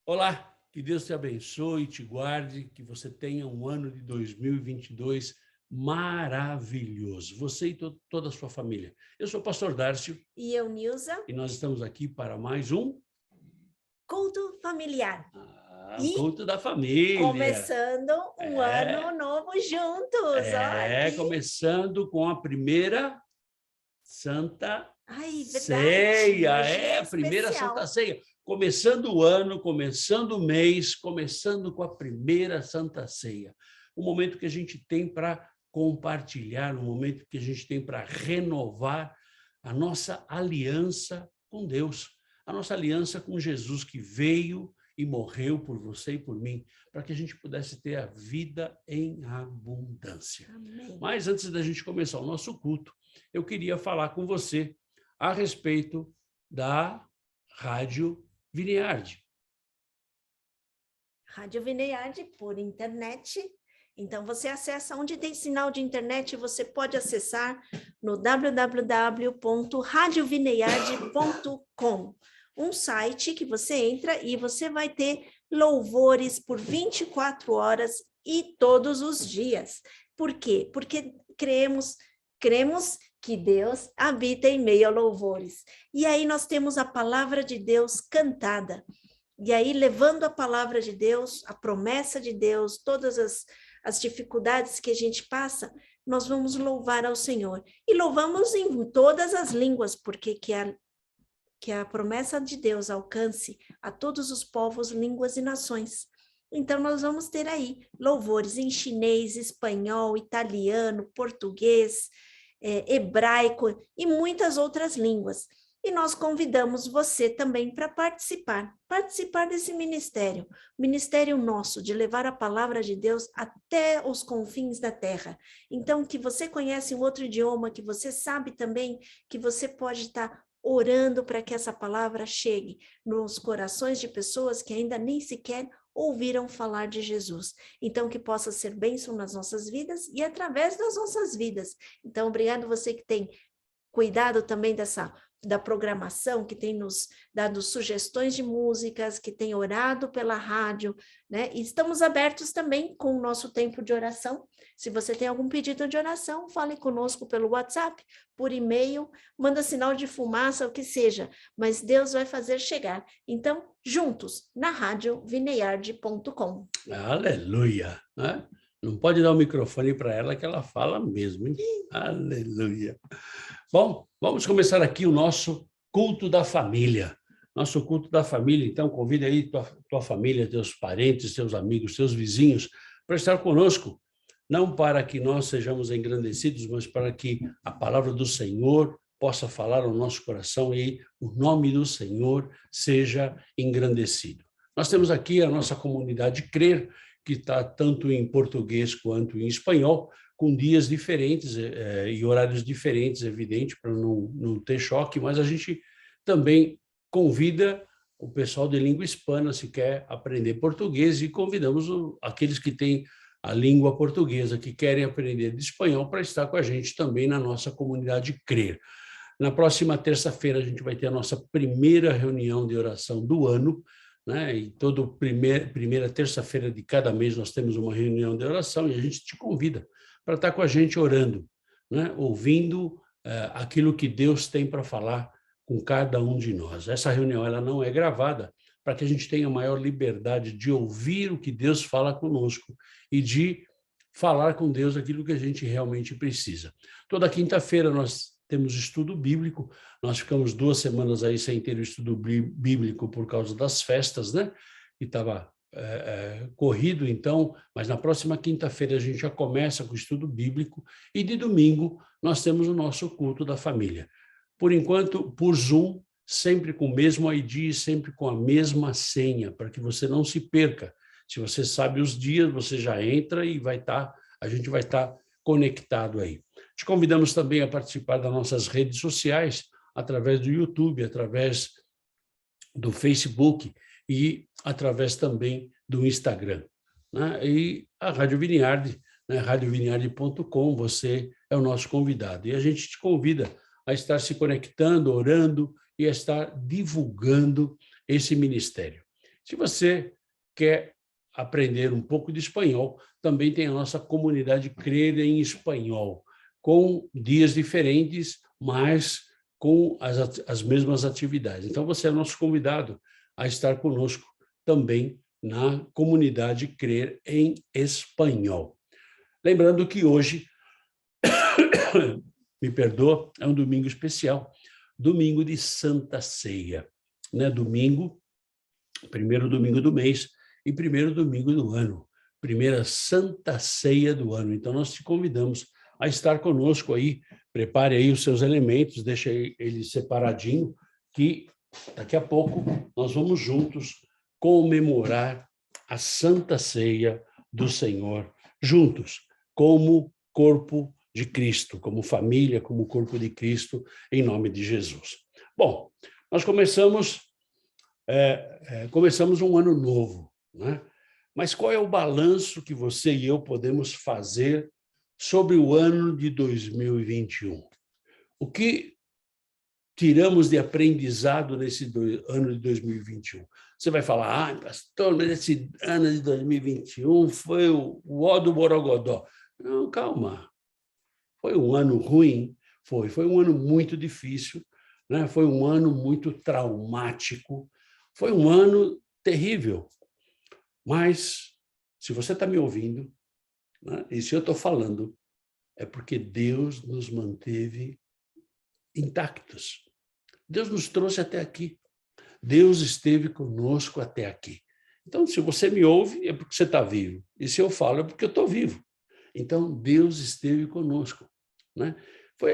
Olá, que Deus te abençoe, te guarde, que você tenha um ano de 2022 maravilhoso. Você e toda a sua família. Eu sou o pastor Dárcio E eu, Nilza, e nós estamos aqui para mais um culto familiar. E culto da família. começando um É, ano novo juntos, olha. começando com a primeira Santa Ai, verdade, Ceia. hoje é A primeira Santa especial. Ceia. Começando o ano, começando o mês, começando com a primeira Santa Ceia. Um momento que a gente tem para compartilhar, um momento que a gente tem para renovar a nossa aliança com Deus, a nossa aliança com Jesus, que veio e morreu por você e por mim, para que a gente pudesse ter a vida em abundância. Amém. Mas antes da gente começar o nosso culto, eu queria falar com você a respeito da Rádio Vineyard. Rádio Vineyard por internet. Então, você acessa onde tem sinal de internet, você pode acessar no www.radiovineyard.com, um site que você entra e você vai ter louvores por 24 horas e todos os dias. Por quê? Porque cremos que Deus habita em meio a louvores. E aí nós temos a palavra de Deus cantada. E aí, levando a palavra de Deus, a promessa de Deus, todas as dificuldades que a gente passa, nós vamos louvar ao Senhor. E louvamos em todas as línguas, porque que a promessa de Deus alcance a todos os povos, línguas e nações. Então, nós vamos ter aí louvores em chinês, espanhol, italiano, português, hebraico e muitas outras línguas. E nós convidamos você também para participar desse ministério nosso, de levar a palavra de Deus até os confins da terra. Então, que você conhece um outro idioma, que você sabe também que você pode estar orando para que essa palavra chegue nos corações de pessoas que ainda nem sequer ouviram falar de Jesus. Então, que possa ser bênção nas nossas vidas e através das nossas vidas. Então, obrigado você que tem cuidado também da programação, que tem nos dado sugestões de músicas, que tem orado pela rádio, né? E estamos abertos também com o nosso tempo de oração. Se você tem algum pedido de oração, fale conosco pelo WhatsApp, por e-mail, manda sinal de fumaça, o que seja, mas Deus vai fazer chegar. Então, juntos, na radiovineyard.com. Aleluia! Né? Não pode dar o microfone para ela que ela fala mesmo, hein? Aleluia! Bom, vamos começar aqui o nosso culto da família. Nosso culto da família, então, convida aí tua família, teus parentes, teus amigos, teus vizinhos, para estar conosco, não para que nós sejamos engrandecidos, mas para que a palavra do Senhor possa falar ao nosso coração e o nome do Senhor seja engrandecido. Nós temos aqui a nossa comunidade Crer, que está tanto em português quanto em espanhol, com dias diferentes e horários diferentes, evidente, para não ter choque, mas a gente também convida o pessoal de língua hispana, se quer aprender português, e convidamos aqueles que têm a língua portuguesa, que querem aprender de espanhol, para estar com a gente também na nossa comunidade Crer. Na próxima terça-feira, a gente vai ter a nossa primeira reunião de oração do ano, né? E toda primeira terça-feira de cada mês nós temos uma reunião de oração e a gente te convida para estar com a gente orando, né? Ouvindo aquilo que Deus tem para falar com cada um de nós. Essa reunião ela não é gravada para que a gente tenha maior liberdade de ouvir o que Deus fala conosco e de falar com Deus aquilo que a gente realmente precisa. Toda quinta-feira nós temos estudo bíblico, nós ficamos 2 semanas aí sem ter o estudo bíblico por causa das festas, né? Que estava corrido, então, mas na próxima quinta-feira a gente já começa com o estudo bíblico e de domingo nós temos o nosso culto da família. Por enquanto, por Zoom, sempre com o mesmo ID, sempre com a mesma senha, para que você não se perca. Se você sabe os dias, você já entra e a gente vai estar conectado aí. Te convidamos também a participar das nossas redes sociais, através do YouTube, através do Facebook e através também do Instagram, né? E a Rádio Vineyard, né? radiovineyard.com, você é o nosso convidado. E a gente te convida a estar se conectando, orando e a estar divulgando esse ministério. Se você quer aprender um pouco de espanhol, também tem a nossa comunidade Crer em Espanhol, com dias diferentes, mas com as mesmas atividades. Então, você é nosso convidado a estar conosco também na comunidade Crer em Espanhol. Lembrando que hoje, me perdoa, é um domingo especial, domingo de Santa Ceia, né? Domingo, primeiro domingo do mês e primeiro domingo do ano, primeira Santa Ceia do ano. Então, nós te convidamos a estar conosco aí, prepare aí os seus elementos, deixa ele separadinho, que daqui a pouco nós vamos juntos comemorar a Santa Ceia do Senhor, juntos, como corpo de Cristo, como família, como corpo de Cristo, em nome de Jesus. Bom, nós começamos um ano novo, né? Mas qual é o balanço que você e eu podemos fazer sobre o ano de 2021? O que tiramos de aprendizado nesse ano de 2021? Você vai falar, pastor, mas esse ano de 2021 foi o ó do Borogodó. Não, calma. Foi um ano ruim? Foi um ano muito difícil, né? Foi um ano muito traumático, foi um ano terrível. Mas, se você está me ouvindo, né, e se eu estou falando, é porque Deus nos manteve intactos. Deus nos trouxe até aqui. Deus esteve conosco até aqui. Então, se você me ouve, é porque você está vivo. E se eu falo, é porque eu estou vivo. Então, Deus esteve conosco, né?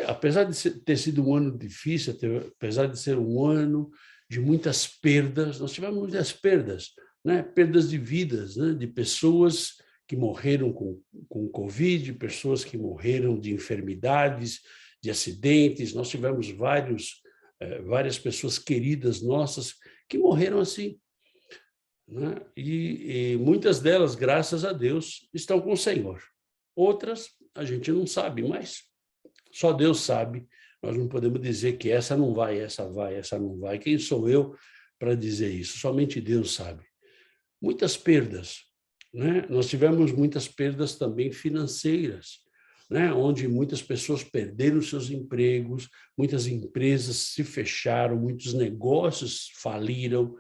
Apesar de ter sido um ano difícil, apesar de ser um ano de muitas perdas, nós tivemos muitas perdas, né? Perdas de vidas, né? De pessoas que morreram com Covid, pessoas que morreram de enfermidades, de acidentes. Nós tivemos várias pessoas queridas nossas que morreram assim, né? E muitas delas, graças a Deus, estão com o Senhor. Outras a gente não sabe, mas só Deus sabe. Nós não podemos dizer que essa não vai, essa não vai. Quem sou eu para dizer isso? Somente Deus sabe. Muitas perdas, né? Nós tivemos muitas perdas também financeiras, né? Onde muitas pessoas perderam seus empregos, muitas empresas se fecharam, muitos negócios faliram.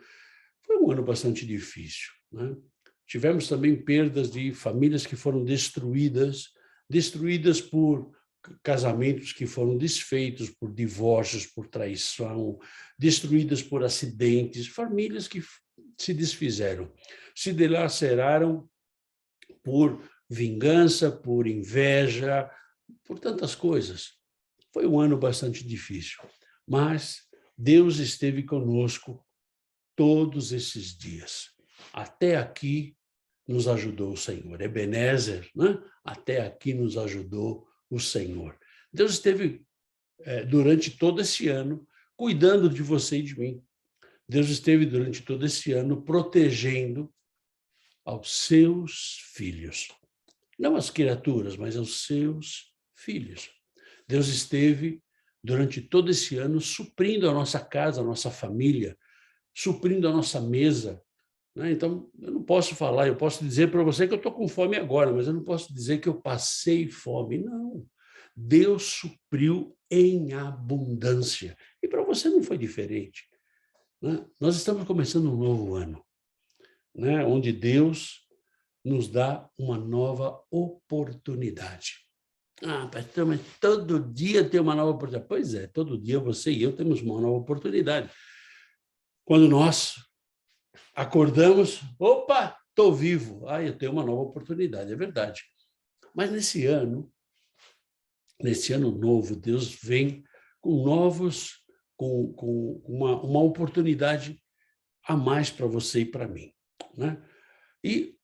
Foi um ano bastante difícil, né? Tivemos também perdas de famílias que foram destruídas por casamentos que foram desfeitos, por divórcios, por traição, destruídas por acidentes, famílias que se desfizeram, se dilaceraram por vingança, por inveja, por tantas coisas. Foi um ano bastante difícil, mas Deus esteve conosco todos esses dias. Até aqui nos ajudou o Senhor. Ebenezer, né? Até aqui nos ajudou o Senhor. Deus esteve, durante todo esse ano, cuidando de você e de mim. Deus esteve, durante todo esse ano, protegendo aos seus filhos. Não as criaturas, mas aos seus filhos. Deus esteve, durante todo esse ano, suprindo a nossa casa, a nossa família, suprindo a nossa mesa, né? Então, eu não posso falar, eu posso dizer para você que eu estou com fome agora, mas eu não posso dizer que eu passei fome. Não. Deus supriu em abundância. E para você não foi diferente, né? Nós estamos começando um novo ano, né? Onde Deus nos dá uma nova oportunidade. Pastor, mas todo dia tem uma nova oportunidade. Pois é, todo dia você e eu temos uma nova oportunidade. Quando nós acordamos, opa, estou vivo. Eu tenho uma nova oportunidade, é verdade. Mas nesse ano novo, Deus vem com uma oportunidade a mais para você e para mim, né? E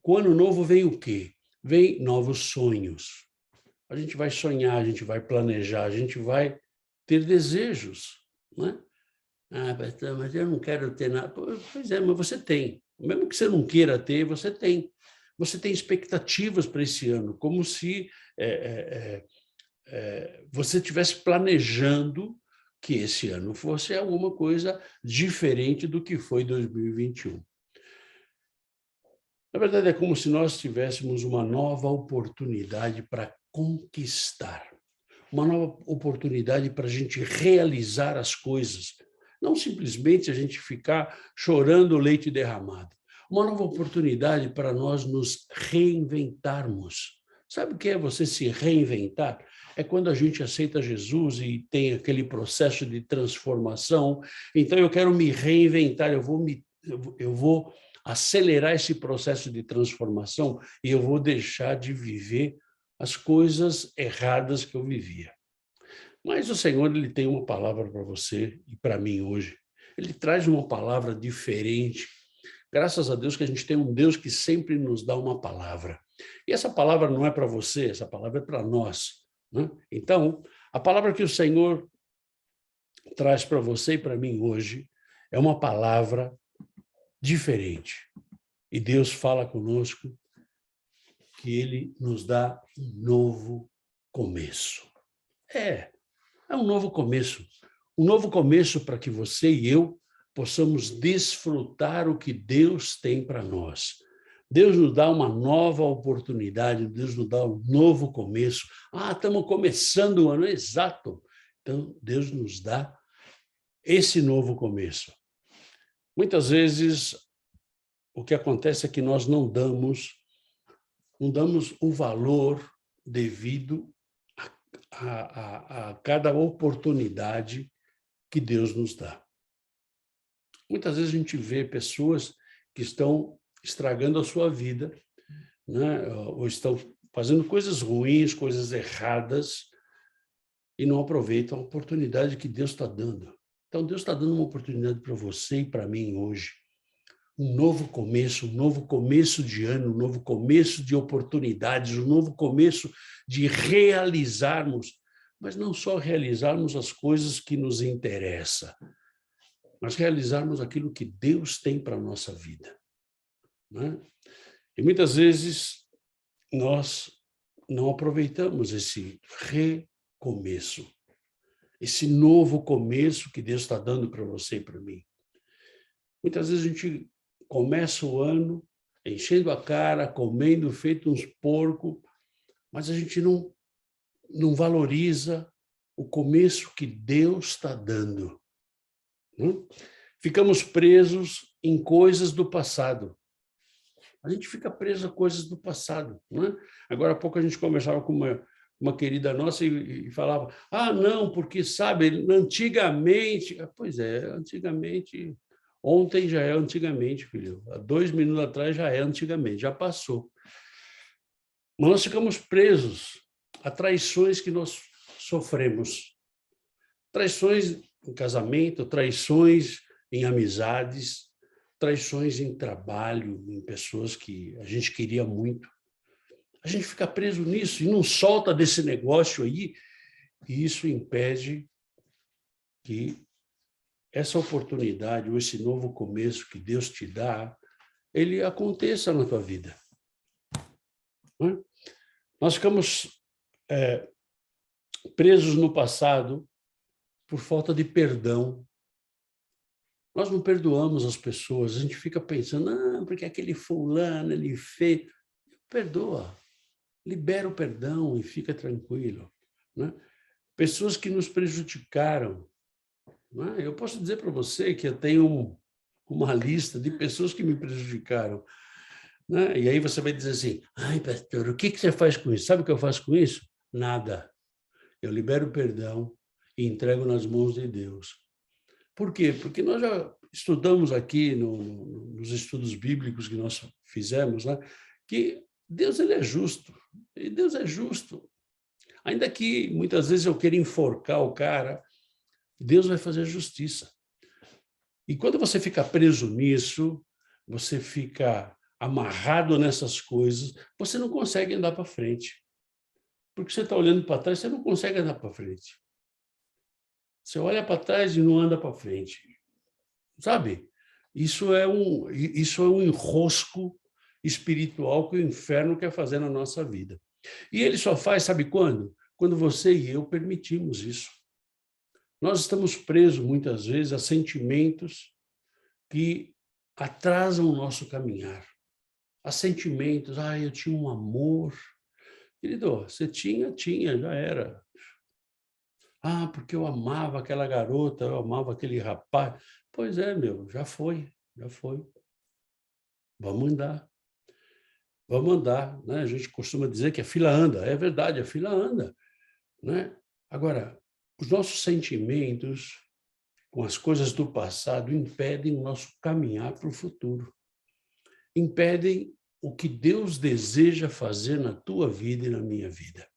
com o ano novo vem o quê? Vem novos sonhos. A gente vai sonhar, a gente vai planejar, a gente vai ter desejos, né? Pastor, mas eu não quero ter nada. Pois é, mas você tem. Mesmo que você não queira ter, você tem. Você tem expectativas para esse ano, como se você estivesse planejando que esse ano fosse alguma coisa diferente do que foi 2021. Na verdade, é como se nós tivéssemos uma nova oportunidade para conquistar, uma nova oportunidade para a gente realizar as coisas, não simplesmente a gente ficar chorando o leite derramado. Uma nova oportunidade para nós nos reinventarmos. Sabe o que é você se reinventar? É quando a gente aceita Jesus e tem aquele processo de transformação. Então, eu quero me reinventar, eu vou acelerar esse processo de transformação e eu vou deixar de viver as coisas erradas que eu vivia. Mas o Senhor, ele tem uma palavra para você e para mim hoje. Ele traz uma palavra diferente. Graças a Deus que a gente tem um Deus que sempre nos dá uma palavra. E essa palavra não é para você, essa palavra é para nós, né? Então, a palavra que o Senhor traz para você e para mim hoje é uma palavra diferente. E Deus fala conosco que Ele nos dá um novo começo. É um novo começo. Um novo começo para que você e eu possamos desfrutar o que Deus tem para nós. Deus nos dá uma nova oportunidade, Deus nos dá um novo começo. Estamos começando o ano, exato. Então, Deus nos dá esse novo começo. Muitas vezes, o que acontece é que nós não damos o valor devido a cada oportunidade que Deus nos dá. Muitas vezes a gente vê pessoas que estão estragando a sua vida, né? Ou estão fazendo coisas ruins, coisas erradas, e não aproveitam a oportunidade que Deus está dando. Então, Deus está dando uma oportunidade para você e para mim hoje. Um novo começo de ano, um novo começo de oportunidades, um novo começo de realizarmos, mas não só realizarmos as coisas que nos interessam, mas realizarmos aquilo que Deus tem para a nossa vida, né? E muitas vezes nós não aproveitamos esse recomeço, esse novo começo que Deus está dando para você e para mim. Muitas vezes a gente começa o ano enchendo a cara, comendo, feito uns porcos, mas a gente não valoriza o começo que Deus está dando, né? Ficamos presos em coisas do passado. A gente fica preso a coisas do passado, né? Agora há pouco a gente conversava com uma querida nossa e falava, não, porque, sabe, antigamente... Pois é, antigamente... Ontem já é antigamente, filho. Há 2 minutos atrás já é antigamente, já passou. Mas nós ficamos presos a traições que nós sofremos. Traições em casamento, traições em amizades, traições em trabalho, em pessoas que a gente queria muito. A gente fica preso nisso e não solta desse negócio aí, e isso impede que essa oportunidade, ou esse novo começo que Deus te dá, ele aconteça na tua vida. Nós ficamos presos no passado por falta de perdão. Nós não perdoamos as pessoas, a gente fica pensando, porque aquele fulano, ele fez... Perdoa, libera o perdão e fica tranquilo, né? Pessoas que nos prejudicaram. Eu posso dizer para você que eu tenho uma lista de pessoas que me prejudicaram, né? E aí você vai dizer assim, pastor, o que você faz com isso? Sabe o que eu faço com isso? Nada. Eu libero o perdão e entrego nas mãos de Deus. Por quê? Porque nós já estudamos aqui nos estudos bíblicos que nós fizemos, né, que Deus ele é justo, e Deus é justo. Ainda que muitas vezes eu queira enforcar o cara, Deus vai fazer justiça. E quando você fica preso nisso, você fica amarrado nessas coisas, você não consegue andar para frente. Porque você está olhando para trás, você não consegue andar para frente. Você olha para trás e não anda para frente. Sabe? Isso é um enrosco espiritual que o inferno quer fazer na nossa vida. E ele só faz, sabe quando? Quando você e eu permitimos isso. Nós estamos presos, muitas vezes, a sentimentos que atrasam o nosso caminhar. a sentimentos. Ah, eu tinha um amor. Querido, você tinha, já era. Ah, porque eu amava aquela garota, eu amava aquele rapaz. Pois é, meu, já foi, já foi. Vamos andar. Vamos andar, né? A gente costuma dizer que a fila anda. É verdade, a fila anda, né? Agora, os nossos sentimentos com as coisas do passado impedem o nosso caminhar para o futuro. Impedem o que Deus deseja fazer na tua vida e na minha vida.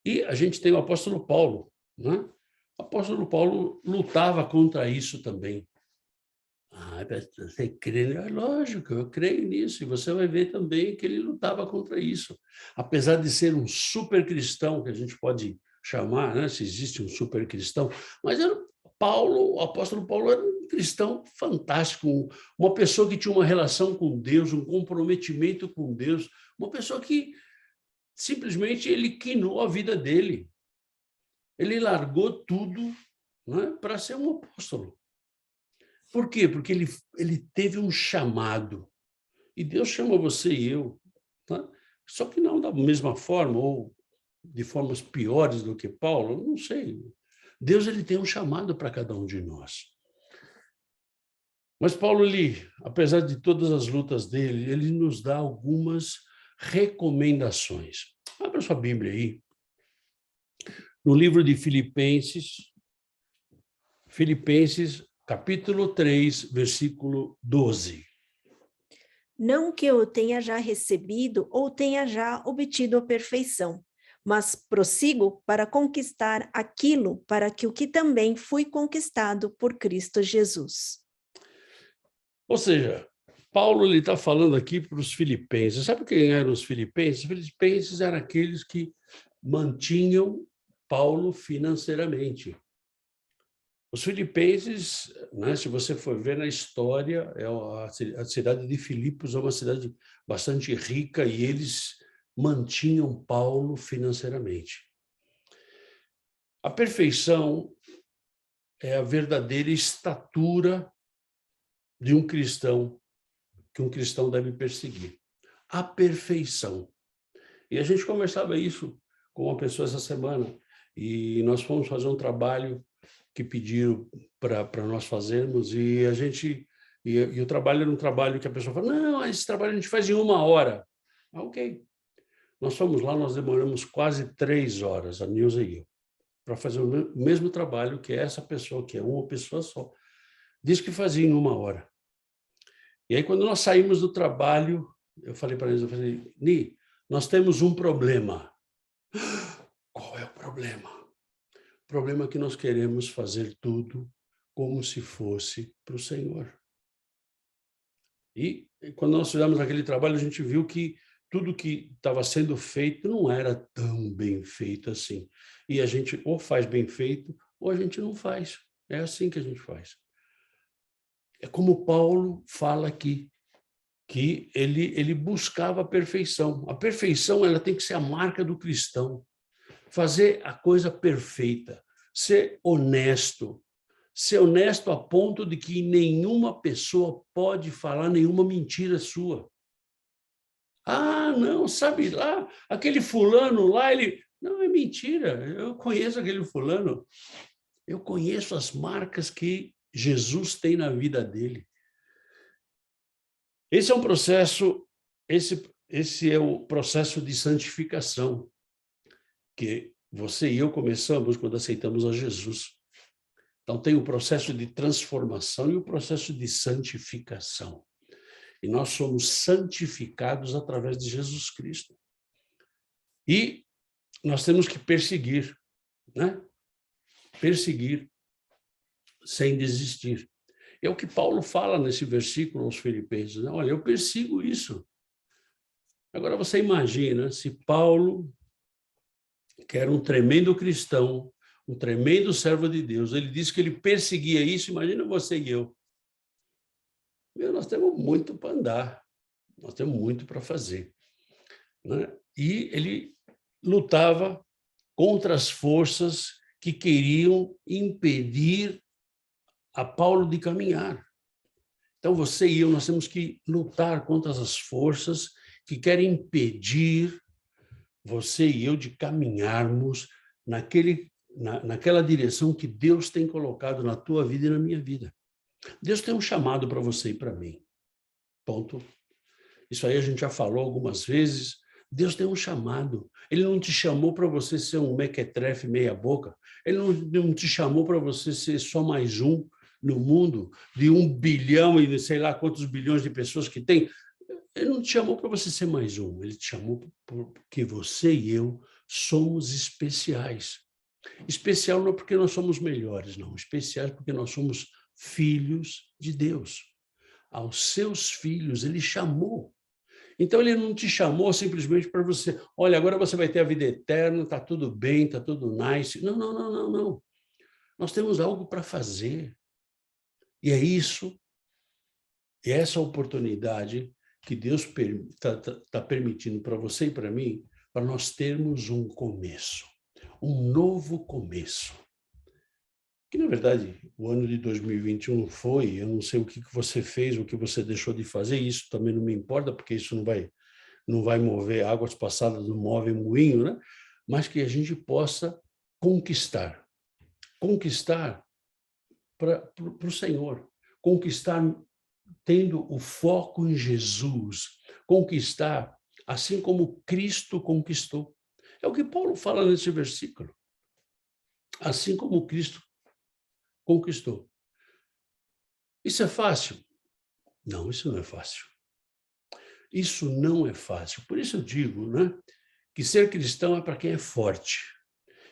E a gente tem o apóstolo Paulo, né? O apóstolo Paulo lutava contra isso também. Ah, você crê? É lógico, eu creio nisso. E você vai ver também que ele lutava contra isso. Apesar de ser um super cristão, que a gente pode chamar, né? Se existe um super cristão, mas era Paulo, o apóstolo Paulo era um cristão fantástico, uma pessoa que tinha uma relação com Deus, um comprometimento com Deus, uma pessoa que simplesmente ele quinou a vida dele. Ele largou tudo, né, para ser um apóstolo. Por quê? Porque ele teve um chamado. E Deus chama você e eu. Tá? Só que não da mesma forma, ou de formas piores do que Paulo, não sei. Deus ele tem um chamado para cada um de nós. Mas Paulo, ele, apesar de todas as lutas dele, ele nos dá algumas recomendações. Abra sua Bíblia aí. No livro de Filipenses, capítulo 3, versículo 12. Não que eu tenha já recebido ou tenha já obtido a perfeição, mas prossigo para conquistar aquilo para que o que também fui conquistado por Cristo Jesus. Ou seja, Paulo está falando aqui para os filipenses. Sabe quem eram os filipenses? Os filipenses eram aqueles que mantinham Paulo financeiramente. Os filipenses, né, se você for ver na história, a cidade de Filipos é uma cidade bastante rica e eles mantinham Paulo financeiramente. A perfeição é a verdadeira estatura de um cristão, que um cristão deve perseguir. A perfeição. E a gente conversava isso com uma pessoa essa semana, e nós fomos fazer um trabalho que pediram para nós fazermos, e a gente e o trabalho era um trabalho que a pessoa falou, não, esse trabalho a gente faz em 1 hora. Ah, ok. Nós fomos lá, nós demoramos quase 3 horas, a Nilza e eu, para fazer o mesmo trabalho que essa pessoa, que é uma pessoa só, diz que fazia em 1 hora. E aí, quando nós saímos do trabalho, eu falei para eles, eu falei, Ni, nós temos um problema. Qual é o problema? O problema é que nós queremos fazer tudo como se fosse para o Senhor. E quando nós fizemos aquele trabalho, a gente viu que tudo que estava sendo feito não era tão bem feito assim. E a gente ou faz bem feito, ou a gente não faz. É assim que a gente faz. É como Paulo fala aqui, que ele buscava a perfeição. A perfeição ela tem que ser a marca do cristão. Fazer a coisa perfeita, ser honesto a ponto de que nenhuma pessoa pode falar nenhuma mentira sua. Ah, não, sabe lá, aquele fulano lá, ele... Não, é mentira, eu conheço aquele fulano. Eu conheço as marcas que Jesus tem na vida dele. Esse é um processo, esse é o processo de santificação que você e eu começamos quando aceitamos a Jesus. Então, tem o processo de transformação e o processo de santificação. E nós somos santificados através de Jesus Cristo. E nós temos que perseguir, né? Perseguir sem desistir. É o que Paulo fala nesse versículo aos Filipenses, né? Olha, eu persigo isso. Agora, você imagina se Paulo, que era um tremendo cristão, um tremendo servo de Deus, ele disse que ele perseguia isso, imagina você e eu. Nós temos muito para andar, nós temos muito para fazer, né? E ele lutava contra as forças que queriam impedir a Paulo de caminhar. Então, você e eu, nós temos que lutar contra as forças que querem impedir você e eu de caminharmos naquela direção que Deus tem colocado na tua vida e na minha vida. Deus tem um chamado para você e para mim. Ponto. Isso aí a gente já falou algumas vezes. Deus tem um chamado. Ele não te chamou para você ser um mequetrefe meia boca. Ele não te chamou para você ser só mais um no mundo de 1 bilhão e sei lá quantos bilhões de pessoas que tem. Ele não te chamou para você ser mais um. Ele te chamou porque você e eu somos especiais. Especial não é porque nós somos melhores, não. Especiais porque nós somos filhos de Deus. Aos seus filhos, ele chamou. Então, ele não te chamou simplesmente para você, olha, agora você vai ter a vida eterna, está tudo bem, está tudo nice. Não, não, não, não, não. Nós temos algo para fazer. E é isso, e essa oportunidade que Deus está permitindo para você e para mim, para nós termos um começo, um novo começo. Que, na verdade, o ano de 2021 foi, eu não sei o que você fez, o que você deixou de fazer, isso também não me importa, porque isso não vai mover águas passadas, não move moinho, né? Mas que a gente possa conquistar para o Senhor, conquistar tendo o foco em Jesus, conquistar assim como Cristo conquistou. É o que Paulo fala nesse versículo. Assim como Cristo conquistou. Isso é fácil? Não, isso não é fácil. Isso não é fácil. Por isso eu digo, né, que ser cristão é para quem é forte.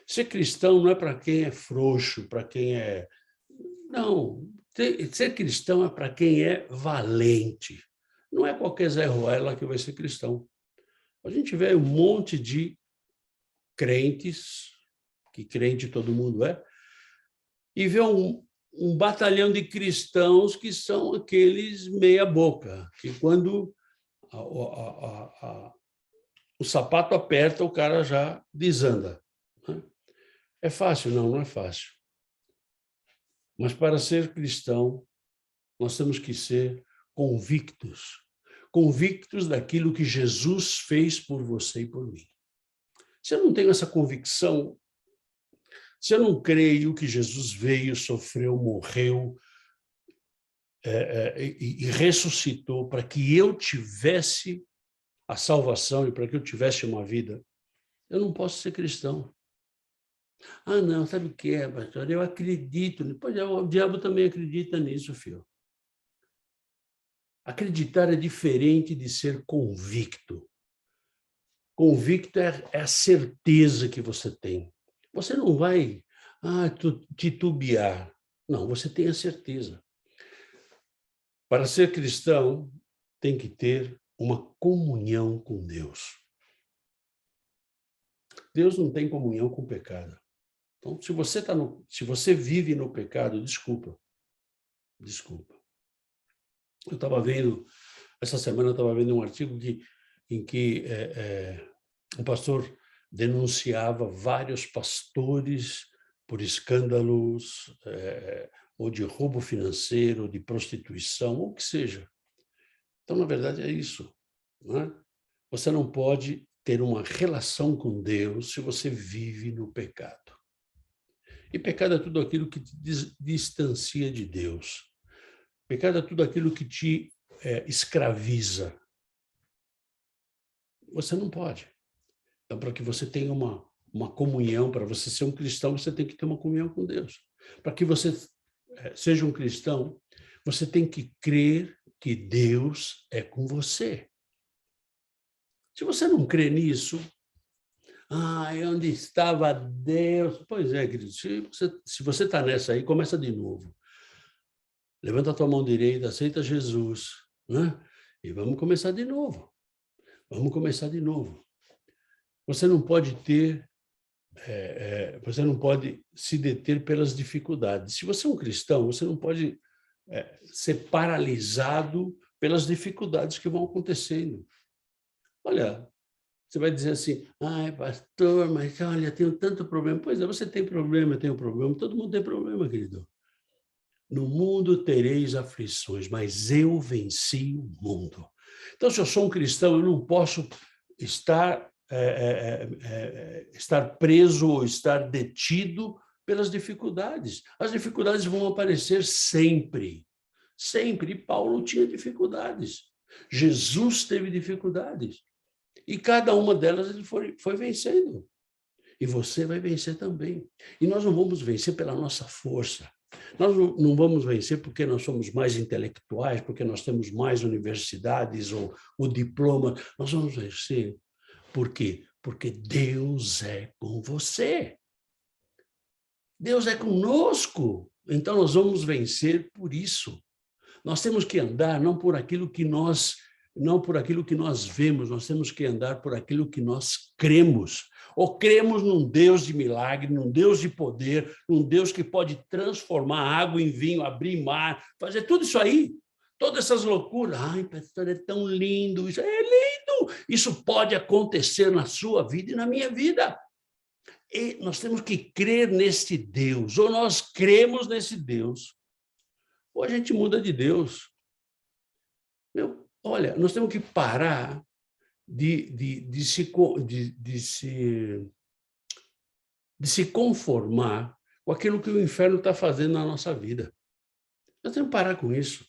Ser cristão não é para quem é frouxo, para quem é... Não, ser cristão é para quem é valente. Não é qualquer Zé Ruela que vai ser cristão. A gente vê um monte de crentes, que crente todo mundo é, e vê um batalhão de cristãos que são aqueles meia-boca, que quando o sapato aperta, o cara já desanda. É fácil? Não, não é fácil. Mas para ser cristão, nós temos que ser convictos. Convictos daquilo que Jesus fez por você e por mim. Se eu não tenho essa convicção, se eu não creio que Jesus veio, sofreu, morreu e ressuscitou para que eu tivesse a salvação e para que eu tivesse uma vida, eu não posso ser cristão. Ah, não, sabe o que é, pastor? Eu acredito. Pois é, o diabo também acredita nisso, filho. Acreditar é diferente de ser convicto. Convicto é a certeza que você tem. Você não vai titubear. Não, você tem a certeza. Para ser cristão, tem que ter uma comunhão com Deus. Deus não tem comunhão com o pecado. Então, se você vive no pecado, desculpa. Eu estava vendo, essa semana eu estava vendo um artigo em que um pastor denunciava vários pastores por escândalos ou de roubo financeiro, de prostituição, ou o que seja. Então, na verdade, é isso. Não é? Você não pode ter uma relação com Deus se você vive no pecado. E pecado é tudo aquilo que te distancia de Deus. Pecado é tudo aquilo que te escraviza. Você não pode. Então, para que você tenha uma comunhão, para você ser um cristão, você tem que ter uma comunhão com Deus. Para que você seja um cristão, você tem que crer que Deus é com você. Se você não crê nisso, onde estava Deus? Pois é, querido, se você está nessa aí, começa de novo. Levanta a tua mão direita, aceita Jesus, né? E vamos começar de novo. Vamos começar de novo. Você não pode você não pode se deter pelas dificuldades. Se você é um cristão, você não pode ser paralisado pelas dificuldades que vão acontecendo. Olha, você vai dizer assim, pastor, mas olha, tenho tanto problema. Pois é, você tem problema, eu tenho problema, todo mundo tem problema, querido. no mundo tereis aflições, mas eu venci o mundo. Então, se eu sou um cristão, eu não posso estar preso ou estar detido pelas dificuldades. As dificuldades vão aparecer sempre, sempre. E Paulo tinha dificuldades. Jesus teve dificuldades. E cada uma delas ele foi vencendo. E você vai vencer também. E nós não vamos vencer pela nossa força. Nós não vamos vencer porque nós somos mais intelectuais, porque nós temos mais universidades ou o diploma. Nós vamos vencer. Por quê? Porque Deus é com você. Deus é conosco. Então nós vamos vencer por isso. Nós temos que andar não por aquilo que nós vemos, nós temos que andar por aquilo que nós cremos. Ou cremos num Deus de milagre, num Deus de poder, num Deus que pode transformar água em vinho, abrir mar, fazer tudo isso aí. Todas essas loucuras. Ai, pastor, é tão lindo. Isso é lindo. Isso pode acontecer na sua vida e na minha vida. E nós temos que crer nesse Deus. Ou nós cremos nesse Deus, ou a gente muda de Deus. Olha, nós temos que parar de se conformar com aquilo que o inferno está fazendo na nossa vida. Nós temos que parar com isso.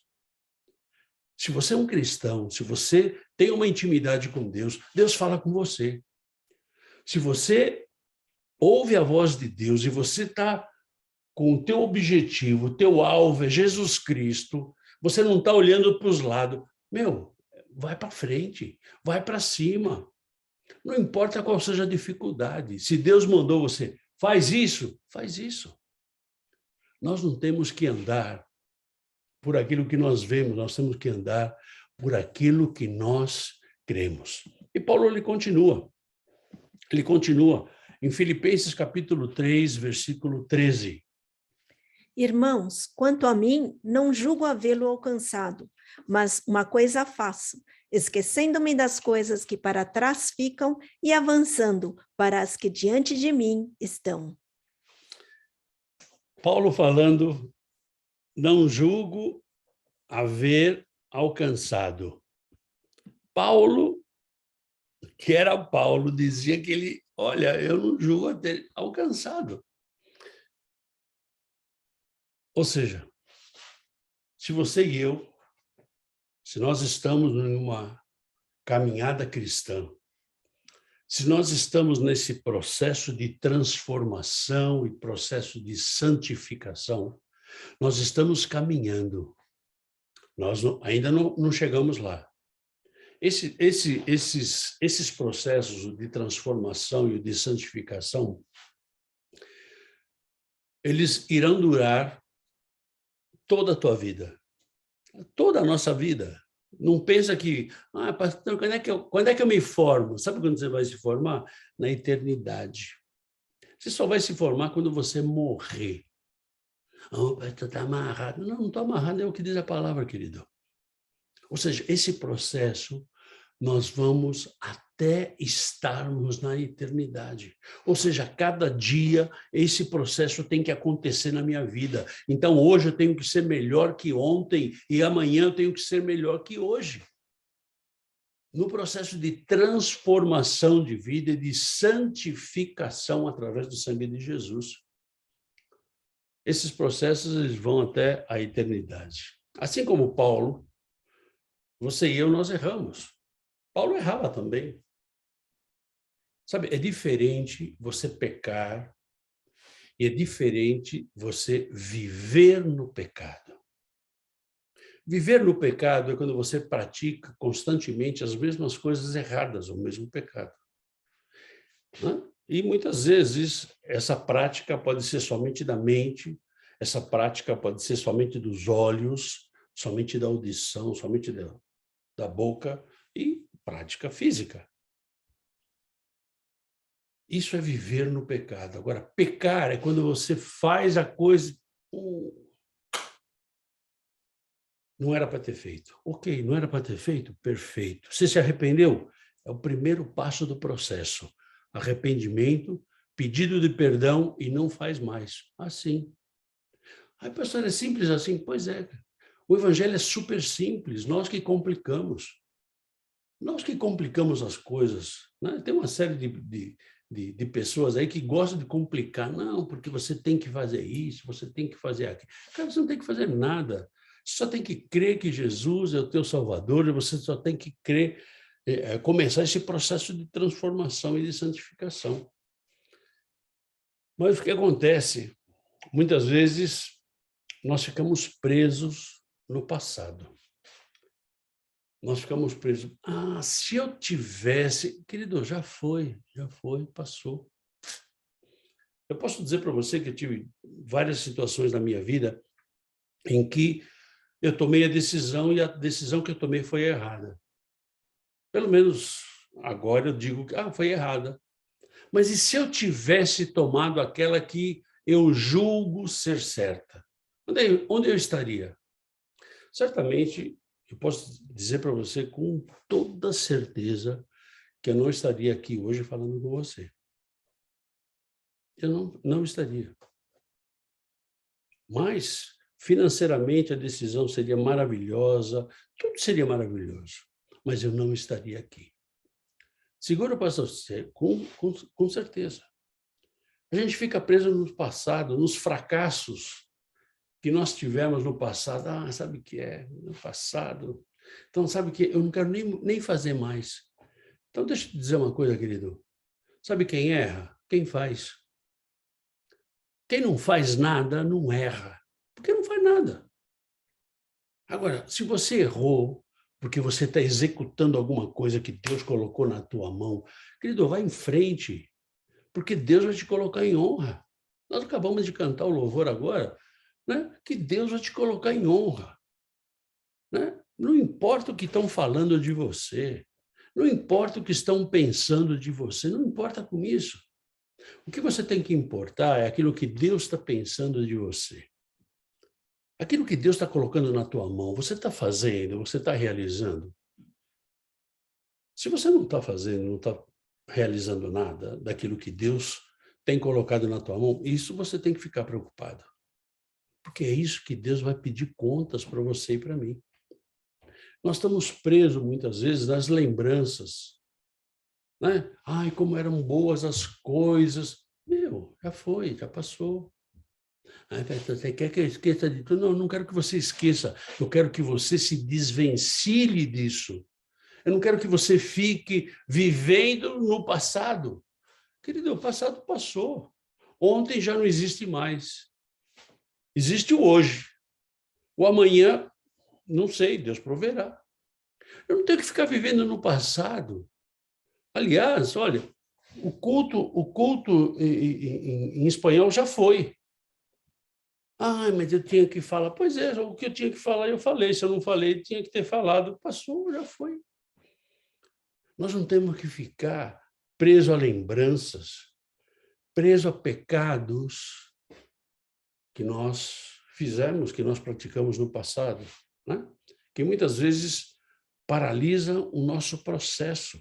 Se você é um cristão, se você tem uma intimidade com Deus, Deus fala com você. Se você ouve a voz de Deus e você está com o teu objetivo, o teu alvo é Jesus Cristo, você não está olhando para os lados, vai para frente, vai para cima. Não importa qual seja a dificuldade. Se Deus mandou você, faz isso, faz isso. Nós não temos que andar por aquilo que nós vemos, nós temos que andar por aquilo que nós cremos. E Paulo, ele continua em Filipenses capítulo 3, versículo 13. Irmãos, quanto a mim, não julgo havê-lo alcançado, mas uma coisa faço, esquecendo-me das coisas que para trás ficam e avançando para as que diante de mim estão. Paulo falando, não julgo haver alcançado. Paulo, que era Paulo, dizia que ele, olha, eu não julgo ter alcançado. Ou seja, se você e eu, se nós estamos numa caminhada cristã, se nós estamos nesse processo de transformação e processo de santificação, nós estamos caminhando. Nós ainda não chegamos lá. Esses processos de transformação e de santificação, eles irão durar toda a tua vida, toda a nossa vida. Não pensa que, pastor, quando é que eu me formo? Sabe quando você vai se formar? Na eternidade. Você só vai se formar quando você morrer. Pastor, está amarrado. Não está amarrado, é o que diz a palavra, querido. Ou seja, esse processo, nós vamos até estarmos na eternidade. Ou seja, cada dia esse processo tem que acontecer na minha vida. Então, hoje eu tenho que ser melhor que ontem e amanhã eu tenho que ser melhor que hoje. No processo de transformação de vida e de santificação através do sangue de Jesus. Esses processos eles vão até a eternidade. Assim como Paulo, você e eu, nós erramos. Paulo errava também. Sabe, é diferente você pecar e é diferente você viver no pecado. Viver no pecado é quando você pratica constantemente as mesmas coisas erradas, o mesmo pecado. E muitas vezes essa prática pode ser somente da mente, essa prática pode ser somente dos olhos, somente da audição, somente da boca e prática física. Isso é viver no pecado. Agora, pecar é quando você faz a coisa... Não era para ter feito. Ok, não era para ter feito? Perfeito. Você se arrependeu? É o primeiro passo do processo. Arrependimento, pedido de perdão e não faz mais. Assim. Aí, pastor, é simples assim? Pois é. O evangelho é super simples, nós que complicamos. Nós que complicamos as coisas, né? Tem uma série de pessoas aí que gostam de complicar. Não, porque você tem que fazer isso, você tem que fazer aquilo. Cara, você não tem que fazer nada. Você só tem que crer que Jesus é o teu Salvador e você só tem que crer, começar esse processo de transformação e de santificação. Mas o que acontece? Muitas vezes nós ficamos presos no passado. Nós ficamos presos. Ah, se eu tivesse... Querido, já foi, passou. Eu posso dizer para você que eu tive várias situações na minha vida em que eu tomei a decisão e a decisão que eu tomei foi errada. Pelo menos agora eu digo que foi errada. Mas e se eu tivesse tomado aquela que eu julgo ser certa? Onde eu estaria? Certamente, eu posso dizer para você com toda certeza que eu não estaria aqui hoje falando com você. Eu não estaria. Mas, financeiramente, a decisão seria maravilhosa, tudo seria maravilhoso, mas eu não estaria aqui. Segura, pastor, com certeza. A gente fica preso no passado, nos fracassos que nós tivemos no passado. Ah, sabe o que é? No passado. Então, sabe o que? Eu não quero nem fazer mais. Então, deixa eu te dizer uma coisa, querido. Sabe quem erra? Quem faz. Quem não faz nada, não erra. Porque não faz nada. Agora, se você errou, porque você está executando alguma coisa que Deus colocou na tua mão, querido, vai em frente. Porque Deus vai te colocar em honra. Nós acabamos de cantar o louvor agora, né? Que Deus vai te colocar em honra. Né? Não importa o que estão falando de você, não importa o que estão pensando de você, não importa com isso. O que você tem que importar é aquilo que Deus está pensando de você. Aquilo que Deus está colocando na tua mão, você está fazendo, você está realizando. Se você não está fazendo, não está realizando nada daquilo que Deus tem colocado na tua mão, isso você tem que ficar preocupado. Porque é isso que Deus vai pedir contas para você e para mim. Nós estamos presos, muitas vezes, nas lembranças. Né? Ai, como eram boas as coisas. Meu, já foi, já passou. Você quer que eu esqueça de tudo? Não, não quero que você esqueça. Eu quero que você se desvencilhe disso. Eu não quero que você fique vivendo no passado. Querido, o passado passou. Ontem já não existe mais. Existe o hoje. O amanhã, não sei, Deus proverá. Eu não tenho que ficar vivendo no passado. Aliás, olha, o culto em espanhol já foi. Ah, mas eu tinha que falar. Pois é, o que eu tinha que falar, eu falei. Se eu não falei, tinha que ter falado. Passou, já foi. Nós não temos que ficar preso a lembranças, preso a pecados que nós fizemos, que nós praticamos no passado, né? Que muitas vezes paralisam o nosso processo,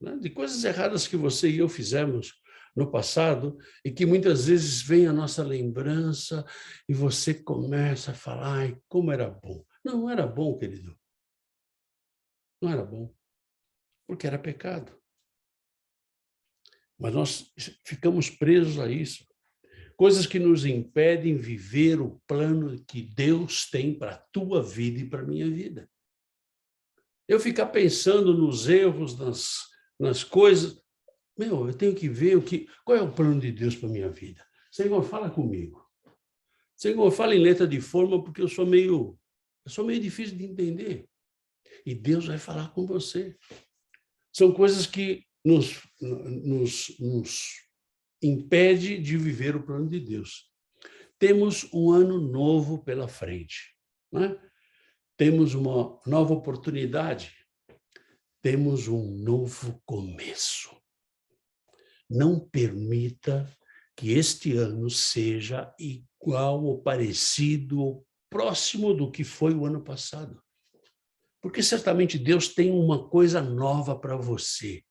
né? De coisas erradas que você e eu fizemos no passado e que muitas vezes vem a nossa lembrança e você começa a falar, ai, como era bom. Não era bom, querido. Não era bom, porque era pecado. Mas nós ficamos presos a isso. Coisas que nos impedem viver o plano que Deus tem para a tua vida e para a minha vida. Eu ficar pensando nos erros, nas coisas. Meu, eu tenho que ver qual é o plano de Deus para a minha vida. Senhor, fala comigo. Senhor, fala em letra de forma, porque eu sou meio difícil de entender. E Deus vai falar com você. São coisas que nos impede de viver o plano de Deus. Temos um ano novo pela frente, né? Temos uma nova oportunidade, temos um novo começo. Não permita que este ano seja igual ou parecido ou próximo do que foi o ano passado. Porque certamente Deus tem uma coisa nova para você.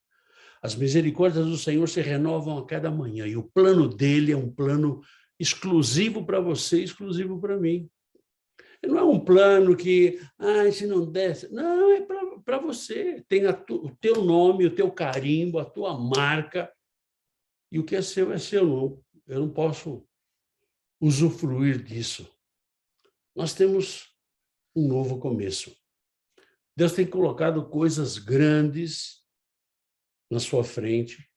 As misericórdias do Senhor se renovam a cada manhã e o plano dele é um plano exclusivo para você, exclusivo para mim. Não é um plano que, se não der... Não, é para você. Tem o teu nome, o teu carimbo, a tua marca, e o que é seu, eu não posso usufruir disso. Nós temos um novo começo. Deus tem colocado coisas grandes na sua frente,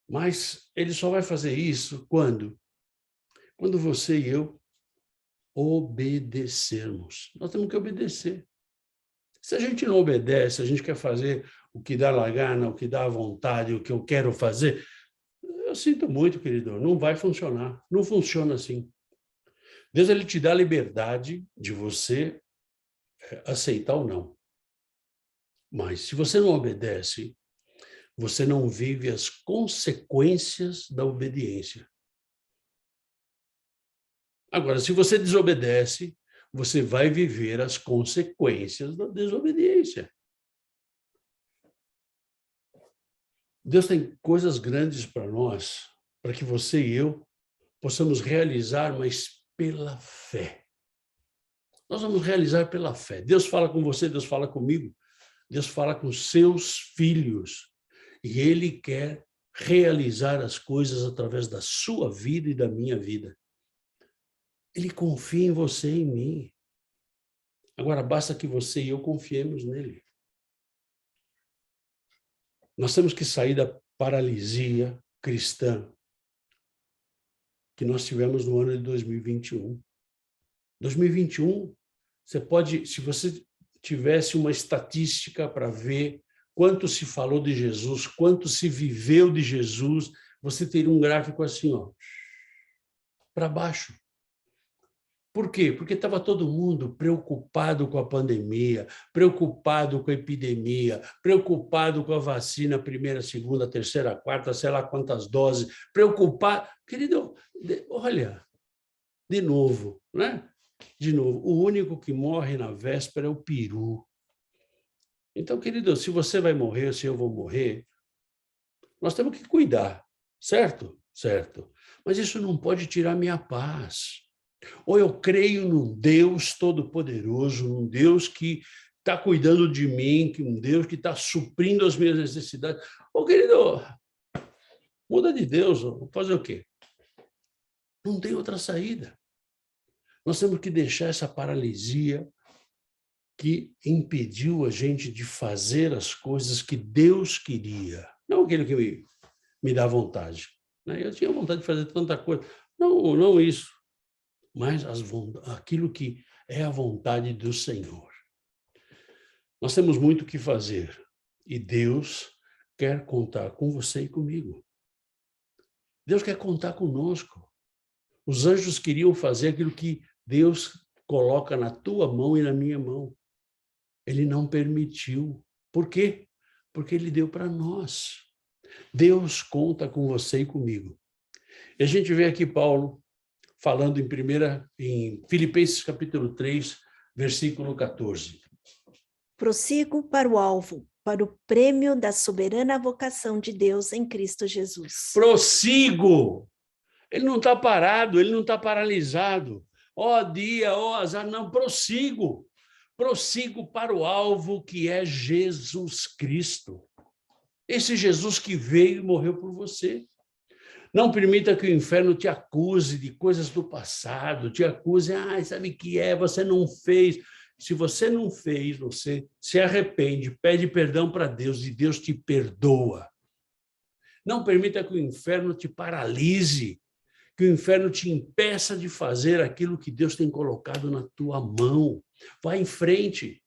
mas Ele só vai fazer isso quando? Quando você e eu obedecermos. Nós temos que obedecer. Se a gente não obedece, a gente quer fazer o que dá a gana, o que dá a vontade, o que eu quero fazer, eu sinto muito, querido, não vai funcionar. Não funciona assim. Deus, Ele te dá a liberdade de você aceitar ou não. Mas se você não obedece, você não vive as consequências da obediência. Agora, se você desobedece, você vai viver as consequências da desobediência. Deus tem coisas grandes para nós, para que você e eu possamos realizar, mas pela fé. Nós vamos realizar pela fé. Deus fala com você, Deus fala comigo, Deus fala com seus filhos. E Ele quer realizar as coisas através da sua vida e da minha vida. Ele confia em você e em mim. Agora, basta que você e eu confiemos nele. Nós temos que sair da paralisia cristã que nós tivemos no ano de 2021. 2021, você pode, se você tivesse uma estatística para ver quanto se falou de Jesus, quanto se viveu de Jesus, você teria um gráfico assim, ó, para baixo. Por quê? Porque estava todo mundo preocupado com a pandemia, preocupado com a epidemia, preocupado com a vacina, primeira, segunda, terceira, quarta, sei lá quantas doses, preocupado. Querido, olha, de novo, né? De novo, o único que morre na véspera é o peru. Então, querido, se você vai morrer, se eu vou morrer, nós temos que cuidar, certo? Certo. Mas isso não pode tirar minha paz. Ou eu creio num Deus todo-poderoso, num Deus que está cuidando de mim, um Deus que está suprindo as minhas necessidades. Ô, querido, muda de Deus, vou fazer o quê? Não tem outra saída. Nós temos que deixar essa paralisia que impediu a gente de fazer as coisas que Deus queria. Não aquilo que me dá vontade. Eu tinha vontade de fazer tanta coisa. Não isso. Mas aquilo que é a vontade do Senhor. Nós temos muito o que fazer. E Deus quer contar com você e comigo. Deus quer contar conosco. Os anjos queriam fazer aquilo que Deus coloca na tua mão e na minha mão. Ele não permitiu. Por quê? Porque Ele deu para nós. Deus conta com você e comigo. E a gente vê aqui Paulo falando em Filipenses capítulo 3, versículo 14. Prossigo para o alvo, para o prêmio da soberana vocação de Deus em Cristo Jesus. Prossigo! Ele não está parado, ele não está paralisado. Ó dia, ó azar, não, prossigo. Prossigo para o alvo que é Jesus Cristo. Esse Jesus que veio e morreu por você. Não permita que o inferno te acuse de coisas do passado, te acuse, sabe o que é, você não fez. Se você não fez, você se arrepende, pede perdão para Deus e Deus te perdoa. Não permita que o inferno te paralise, que o inferno te impeça de fazer aquilo que Deus tem colocado na tua mão. Vai em frente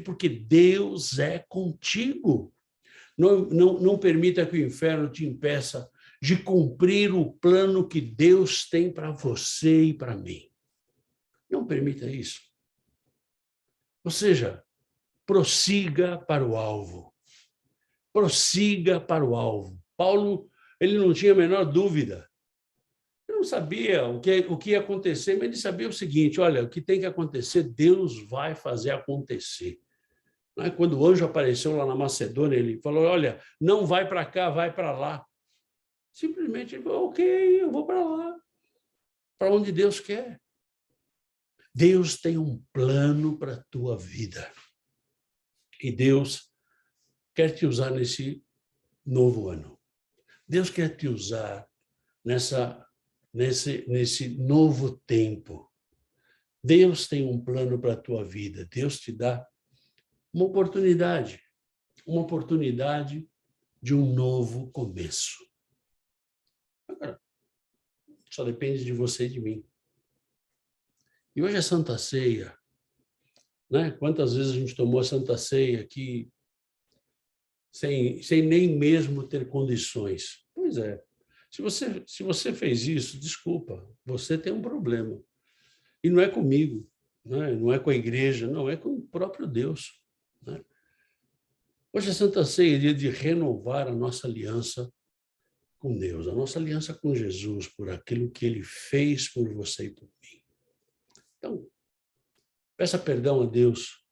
porque Deus é contigo. Não permita que o inferno te impeça de cumprir o plano que Deus tem para você e para mim. Não permita isso. Ou seja, prossiga para o alvo. Prossiga para o alvo. Paulo, ele não tinha a menor dúvida. Ele não sabia o que ia acontecer, mas ele sabia o seguinte, olha, o que tem que acontecer, Deus vai fazer acontecer. Quando o anjo apareceu lá na Macedônia, ele falou, olha, não vai para cá, vai para lá. Simplesmente, ok, eu vou para lá, para onde Deus quer. Deus tem um plano para a tua vida. E Deus quer te usar nesse novo ano. Deus quer te usar nesse novo tempo. Deus tem um plano para a tua vida. Deus te dá uma oportunidade de um novo começo. Agora, só depende de você e de mim. E hoje é Santa Ceia, né? Quantas vezes a gente tomou a Santa Ceia aqui sem nem mesmo ter condições? Pois é. Se você fez isso, desculpa, você tem um problema. E não é comigo, né? Não é com a igreja, não, é com o próprio Deus. Né? Hoje a Santa Ceia é dia de renovar a nossa aliança com Deus, a nossa aliança com Jesus, por aquilo que Ele fez por você e por mim. Então, peça perdão a Deus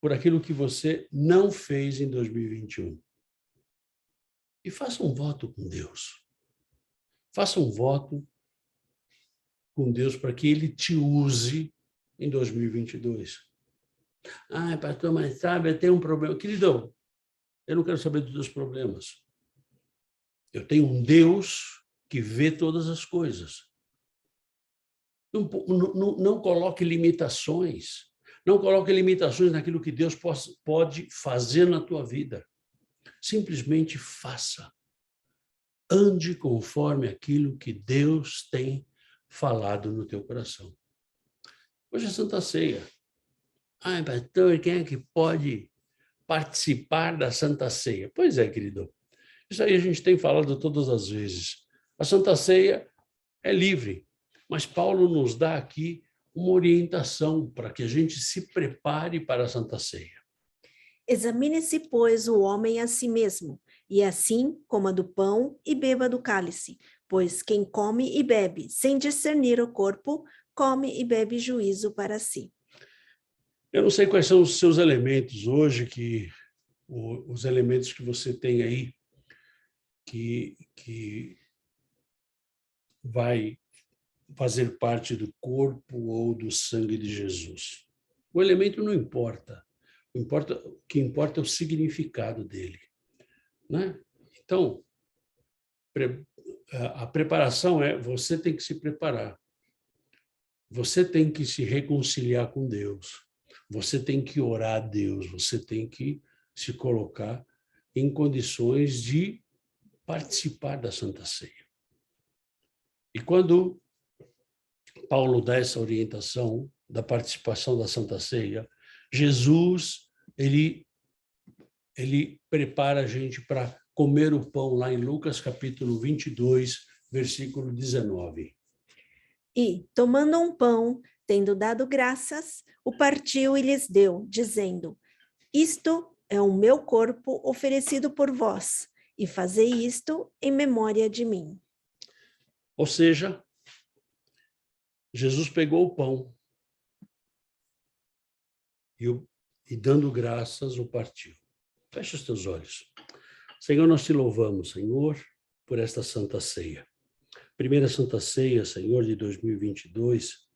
por aquilo que você não fez em 2021. E faça um voto com Deus. Faça um voto com Deus para que Ele te use em 2022. Ah, pastor, mas sabe, eu tenho um problema. Querido, eu não quero saber dos teus problemas. Eu tenho um Deus que vê todas as coisas. Não coloque limitações. Não coloque limitações naquilo que Deus pode fazer na tua vida. Simplesmente faça. Ande conforme aquilo que Deus tem falado no teu coração. Hoje é Santa Ceia. Ah, pastor, quem é que pode participar da Santa Ceia? Pois é, querido. Isso aí a gente tem falado todas as vezes. A Santa Ceia é livre, mas Paulo nos dá aqui uma orientação para que a gente se prepare para a Santa Ceia. Examine-se, pois, o homem a si mesmo, e assim coma do pão e beba do cálice, pois quem come e bebe sem discernir o corpo, come e bebe juízo para si. Eu não sei quais são os seus elementos hoje, os elementos que você tem aí, que vai fazer parte do corpo ou do sangue de Jesus. O elemento não importa. O que importa é o significado dele. Né? Então, a preparação você tem que se preparar. Você tem que se reconciliar com Deus. Você tem que orar a Deus. Você tem que se colocar em condições de participar da Santa Ceia. E quando Paulo dá essa orientação da participação da Santa Ceia, Jesus, ele prepara a gente para comer o pão lá em Lucas capítulo 22, versículo 19. E, tomando um pão, tendo dado graças, o partiu e lhes deu, dizendo: Isto é o meu corpo oferecido por vós, e fazei isto em memória de mim. Ou seja, Jesus pegou o pão e dando graças, o partiu. Feche os teus olhos. Senhor, nós te louvamos, Senhor, por esta Santa Ceia. Primeira Santa Ceia, Senhor, de 2022.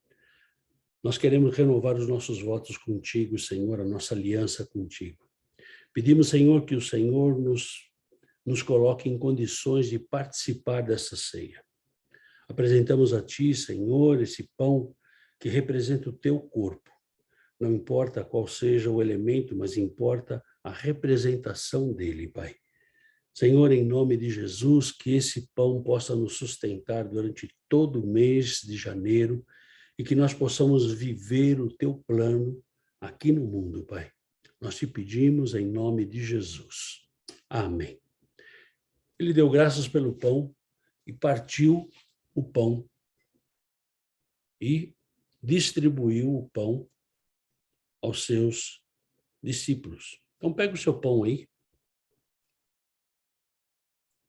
Nós queremos renovar os nossos votos contigo, Senhor, a nossa aliança contigo. Pedimos, Senhor, que o Senhor nos coloque em condições de participar dessa ceia. Apresentamos a Ti, Senhor, esse pão que representa o Teu corpo. Não importa qual seja o elemento, mas importa a representação dele, Pai. Senhor, em nome de Jesus, que esse pão possa nos sustentar durante todo o mês de janeiro e que nós possamos viver o Teu plano aqui no mundo, Pai. Nós te pedimos em nome de Jesus. Amém. Ele deu graças pelo pão e partiu o pão e distribuiu o pão aos seus discípulos. Então, pega o seu pão aí.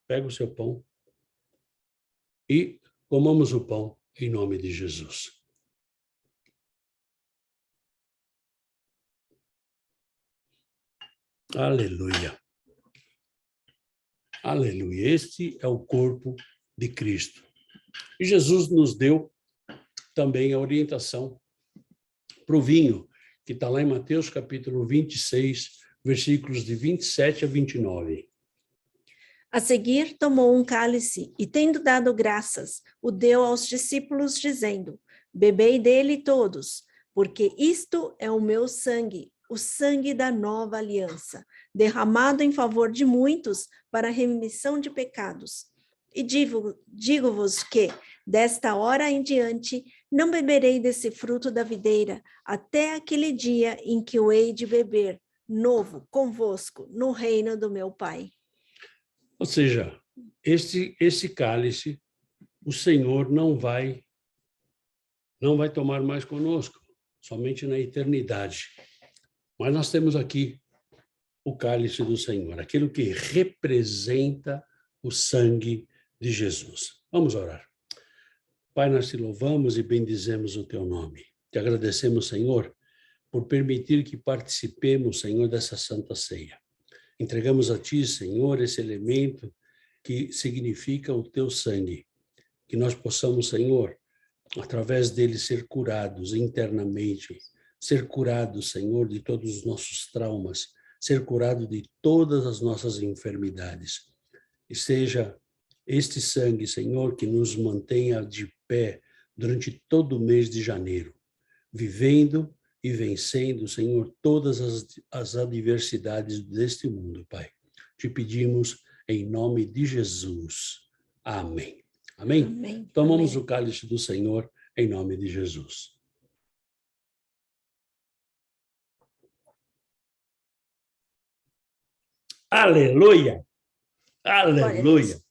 Pega o seu pão e comamos o pão em nome de Jesus. Aleluia. Aleluia. Este é o corpo de Cristo. E Jesus nos deu também a orientação para o vinho, que está lá em Mateus capítulo 26, versículos de 27 a 29. A seguir, tomou um cálice e, tendo dado graças, o deu aos discípulos, dizendo: bebei dele todos, porque isto é o meu sangue, o sangue da nova aliança, derramado em favor de muitos para a remissão de pecados. E digo-vos que, desta hora em diante, não beberei desse fruto da videira, até aquele dia em que o hei de beber, novo, convosco, no reino do meu Pai. Ou seja, esse cálice, o Senhor não vai tomar mais conosco, somente na eternidade. Mas nós temos aqui o cálice do Senhor, aquilo que representa o sangue de Jesus. Vamos orar. Pai, nós te louvamos e bendizemos o teu nome. Te agradecemos, Senhor, por permitir que participemos, Senhor, dessa santa ceia. Entregamos a ti, Senhor, esse elemento que significa o teu sangue. Que nós possamos, Senhor, através dele ser curados internamente, ser curados, Senhor, de todos os nossos traumas, ser curado de todas as nossas enfermidades. E seja este sangue, Senhor, que nos mantenha de pé durante todo o mês de janeiro, vivendo e vencendo, Senhor, todas as adversidades deste mundo, Pai. Te pedimos em nome de Jesus. Amém. Amém? Amém. Tomamos Amém. o cálice do Senhor em nome de Jesus. Aleluia! Aleluia!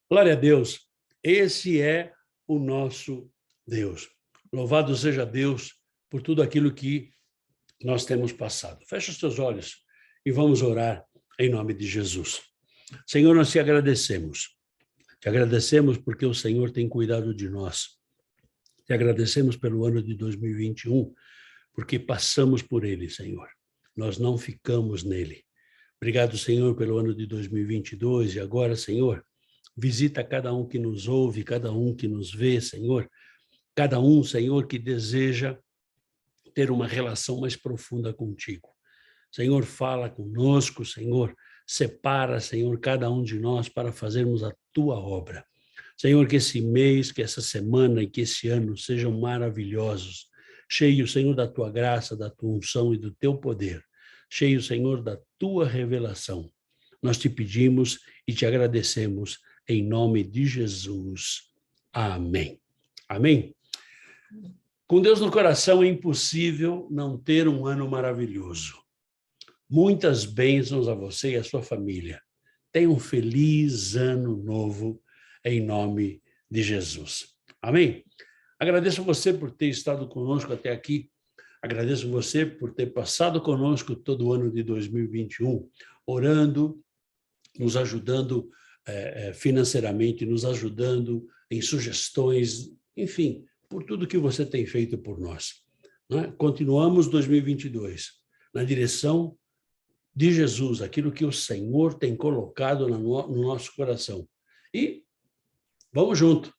Glória a Deus. Esse é o nosso Deus. Louvado seja Deus por tudo aquilo que nós temos passado. Fecha os teus olhos e vamos orar em nome de Jesus. Senhor, nós te agradecemos. Te agradecemos porque o Senhor tem cuidado de nós. Te agradecemos pelo ano de 2021, porque passamos por ele, Senhor. Nós não ficamos nele. Obrigado, Senhor, pelo ano de 2022 e agora, Senhor, visita cada um que nos ouve, cada um que nos vê, Senhor. Cada um, Senhor, que deseja ter uma relação mais profunda contigo. Senhor, fala conosco, Senhor, separa, Senhor, cada um de nós para fazermos a tua obra. Senhor, que esse mês, que essa semana e que esse ano sejam maravilhosos, cheios, Senhor, da tua graça, da tua unção e do teu poder, cheios, Senhor, da tua revelação. Nós te pedimos e te agradecemos em nome de Jesus. Amém. Amém? Com Deus no coração é impossível não ter um ano maravilhoso. Muitas bênçãos a você e a sua família. Tenha um feliz ano novo em nome de Jesus. Amém? Agradeço você por ter estado conosco até aqui. Agradeço você por ter passado conosco todo o ano de 2021, orando, nos ajudando financeiramente, nos ajudando em sugestões, enfim, por tudo que você tem feito por nós. Né? Continuamos 2022 na direção de Jesus, aquilo que o Senhor tem colocado no nosso coração. E vamos junto,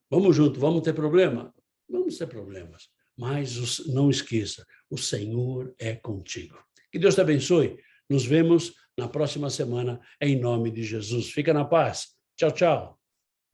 vamos ter problema? Vamos ter problemas, mas não esqueça, o Senhor é contigo. Que Deus te abençoe. Nos vemos na próxima semana, em nome de Jesus. Fica na paz. Tchau, tchau.